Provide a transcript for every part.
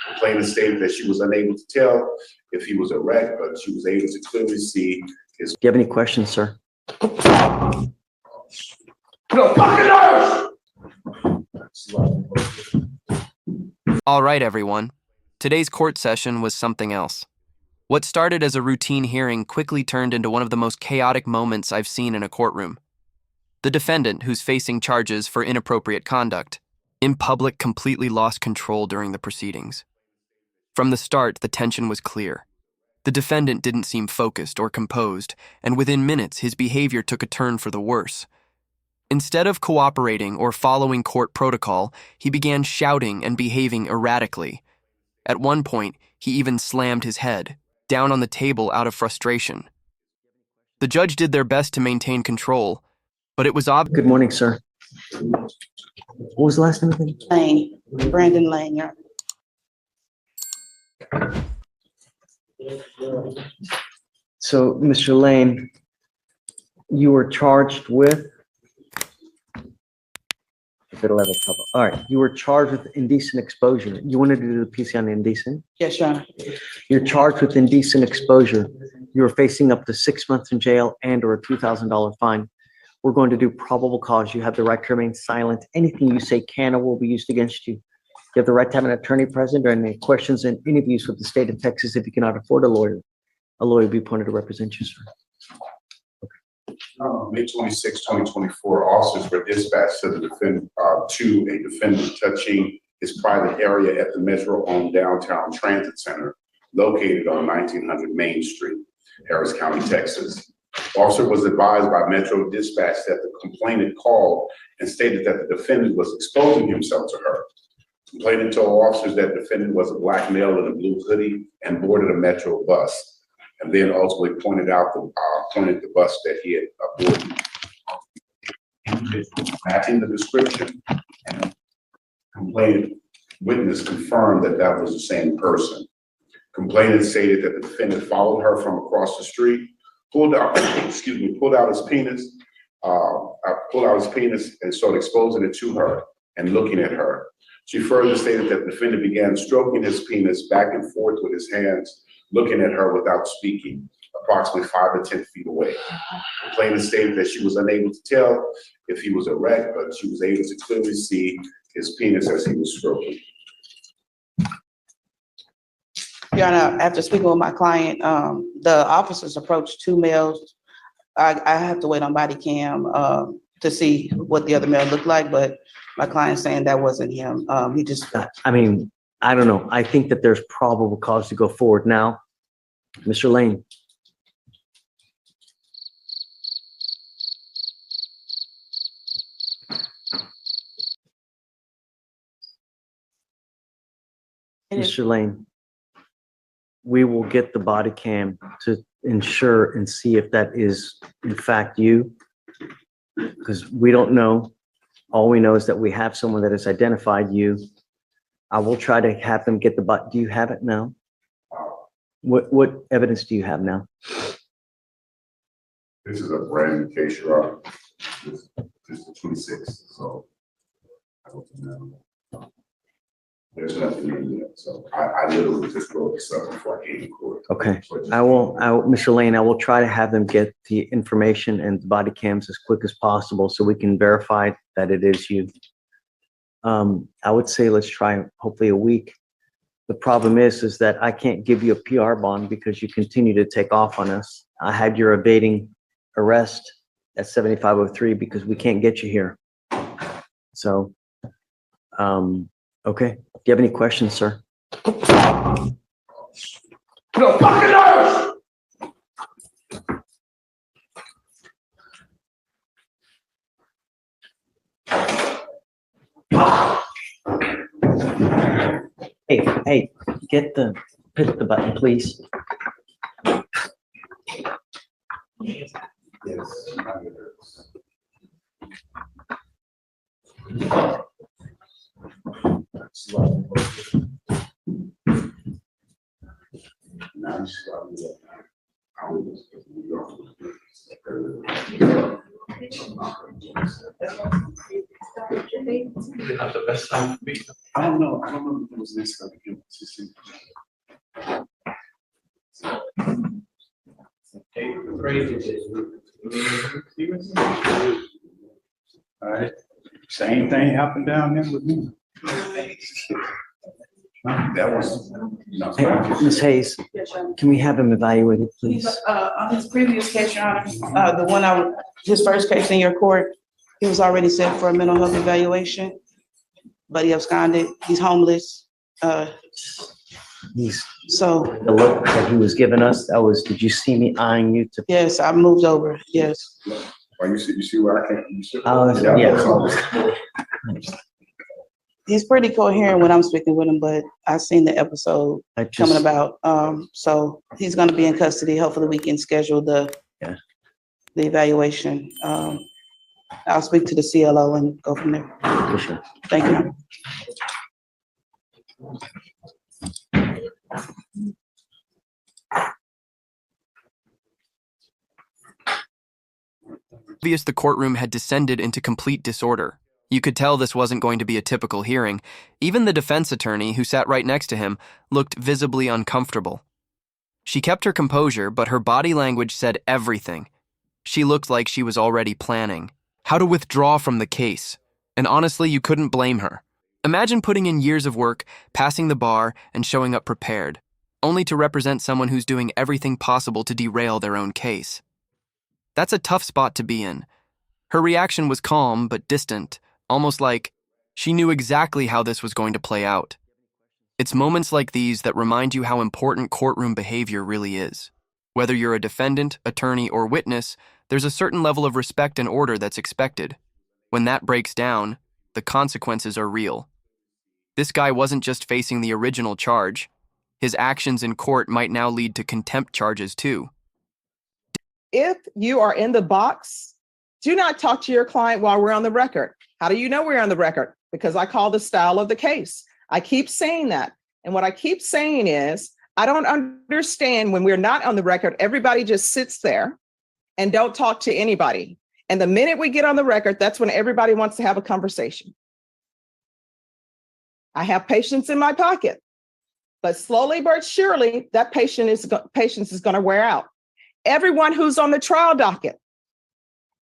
Complainant stated that she was unable to tell if he was a wreck, but she was able to clearly see his. Do you have any questions, sir? All right, everyone. Today's court session was something else. What started as a routine hearing quickly turned into one of the most chaotic moments I've seen in a courtroom. The defendant, who's facing charges for inappropriate conduct, in public completely lost control during the proceedings. From the start, the tension was clear. The defendant didn't seem focused or composed, and within minutes, his behavior took a turn for the worse. Instead of cooperating or following court protocol, he began shouting and behaving erratically. At one point, he even slammed his head down on the table out of frustration. The judge did their best to maintain control, but it was obvious. Good morning, sir. What was the last name again? Lane, Brandon Lane, yeah. So, Mr. Lane, you were charged with. All right, you were charged with indecent exposure. You wanted to do the PC on indecent? Yes, Your Honor. You're charged with indecent exposure. You are facing up to 6 months in jail and/or a $2,000 fine. We're going to do probable cause. You have the right to remain silent. Anything you say can or will be used against you. You have the right to have an attorney present during any questions and interviews with the state of Texas. If you cannot afford a lawyer will be appointed to represent you, sir. May 26, 2024, officers were dispatched to a defendant touching his private area at the Metro-owned downtown transit center located on 1900 Main Street, Harris County, Texas. The officer was advised by Metro Dispatch that the complainant called and stated that the defendant was exposing himself to her. Complainant told officers that the defendant was a black male in a blue hoodie and boarded a Metro bus, and then ultimately pointed the bus that he had boarded. Matching the description, and complainant witness confirmed that that was the same person. Complainant stated that the defendant followed her from across the street, pulled out his penis, and started exposing it to her and looking at her. She further stated that the defendant began stroking his penis back and forth with his hands, looking at her without speaking, approximately 5 to 10 feet away. The complainant stated that she was unable to tell if he was erect, but she was able to clearly see his penis as he was stroking. Your Honor, after speaking with my client, the officers approached 2 males. I have to wait on body cam to see what the other male looked like, but my client's saying that wasn't him. He just. I mean, I don't know. I think that there's probable cause to go forward now. Mr. Lane. Mr. Lane, we will get the body cam to ensure and see if that is in fact you, because we don't know. All we know is that we have someone that has identified you. I will try to have them get the body. Do you have it now? What evidence do you have now? This is a brand new case, Your Honor. This is the 26th, so I don't know. There's nothing in yet, so I literally just wrote this up before I came to court. Okay, I will, Mr. Lane, I will try to have them get the information and the body cams as quick as possible so we can verify that it is you. I would say let's try hopefully a week. The problem is that I can't give you a PR bond because you continue to take off on us. I had your evading arrest at 7503 because we can't get you here. So, okay. Do you have any questions, sir? No fucking nerves! Hey, hit the button, please. Yes. Not the best time for me. I don't know if it was necessary. All right, same thing happened down there with me. That was, no. Hey, Ms. Hayes, can we have him evaluated, please? On his previous case, Your Honor, his first case in your court, he was already set for a mental health evaluation, but he absconded. He's homeless. He's, So, the look that he was giving us, that was, did you see me eyeing you to? yes, I moved over, yes. Well, you see where I can't, you see? Yeah. He's pretty coherent when I'm speaking with him, but I've seen the episode I coming just, about. So he's gonna be in custody. Hopefully we can schedule the evaluation. I'll speak to the CLO and go from there. for sure. Thank you. Obvious the courtroom had descended into complete disorder. You could tell this wasn't going to be a typical hearing. Even the defense attorney, who sat right next to him, looked visibly uncomfortable. She kept her composure, but her body language said everything. She looked like she was already planning how to withdraw from the case. And honestly, you couldn't blame her. Imagine putting in years of work, passing the bar, and showing up prepared, only to represent someone who's doing everything possible to derail their own case. That's a tough spot to be in. Her reaction was calm but distant, almost like she knew exactly how this was going to play out. It's moments like these that remind you how important courtroom behavior really is. Whether you're a defendant, attorney, or witness, there's a certain level of respect and order that's expected. When that breaks down, the consequences are real. This guy wasn't just facing the original charge. His actions in court might now lead to contempt charges too. If you are in the box, do not talk to your client while we're on the record. How do you know we're on the record? Because I call the style of the case. I keep saying that. And what I keep saying is, I don't understand when we're not on the record, everybody just sits there and don't talk to anybody. And the minute we get on the record, that's when everybody wants to have a conversation. I have patience in my pocket, but slowly but surely, that patience is going to wear out. Everyone who's on the trial docket,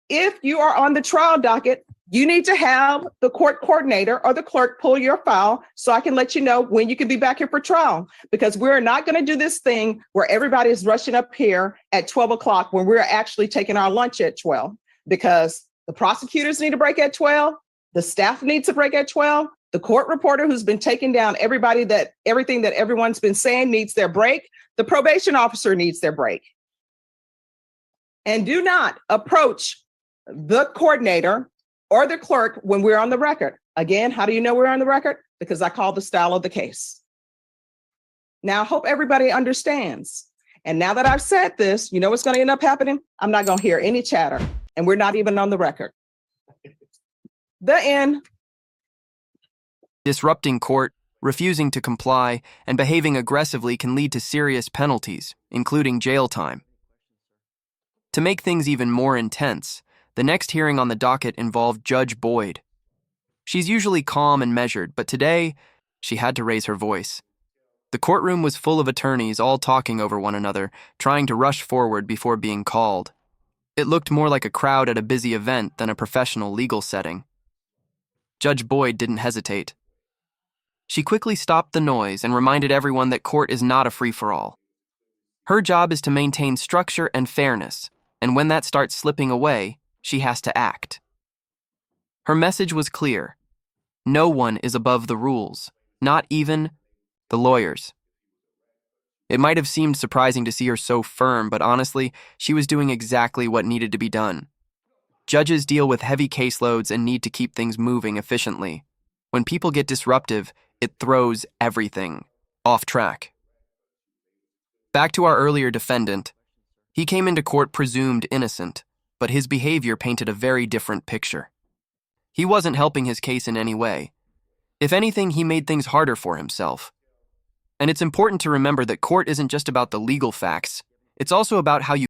if you are on the trial docket, you need to have the court coordinator or the clerk pull your file so I can let you know when you can be back here for trial, because we're not going to do this thing where everybody is rushing up here at 12 o'clock when we're actually taking our lunch at 12, because the prosecutors need a break at 12. The staff needs a break at 12. The court reporter who's been taking down everything that everyone's been saying needs their break. The probation officer needs their break. And do not approach the coordinator or the clerk when we're on the record. Again, how do you know we're on the record? Because I call the style of the case. Now, I hope everybody understands. And now that I've said this, you know what's going to end up happening? I'm not going to hear any chatter, and we're not even on the record. The end. Disrupting court, refusing to comply, and behaving aggressively can lead to serious penalties, including jail time. To make things even more intense, the next hearing on the docket involved Judge Boyd. She's usually calm and measured, but today, she had to raise her voice. The courtroom was full of attorneys all talking over one another, trying to rush forward before being called. It looked more like a crowd at a busy event than a professional legal setting. Judge Boyd didn't hesitate. She quickly stopped the noise and reminded everyone that court is not a free-for-all. Her job is to maintain structure and fairness, and when that starts slipping away, she has to act. Her message was clear. No one is above the rules, not even the lawyers. It might have seemed surprising to see her so firm, but honestly, she was doing exactly what needed to be done. Judges deal with heavy caseloads and need to keep things moving efficiently. When people get disruptive, it throws everything off track. Back to our earlier defendant. He came into court presumed innocent, but his behavior painted a very different picture. He wasn't helping his case in any way. If anything, he made things harder for himself. And it's important to remember that court isn't just about the legal facts. It's also about how you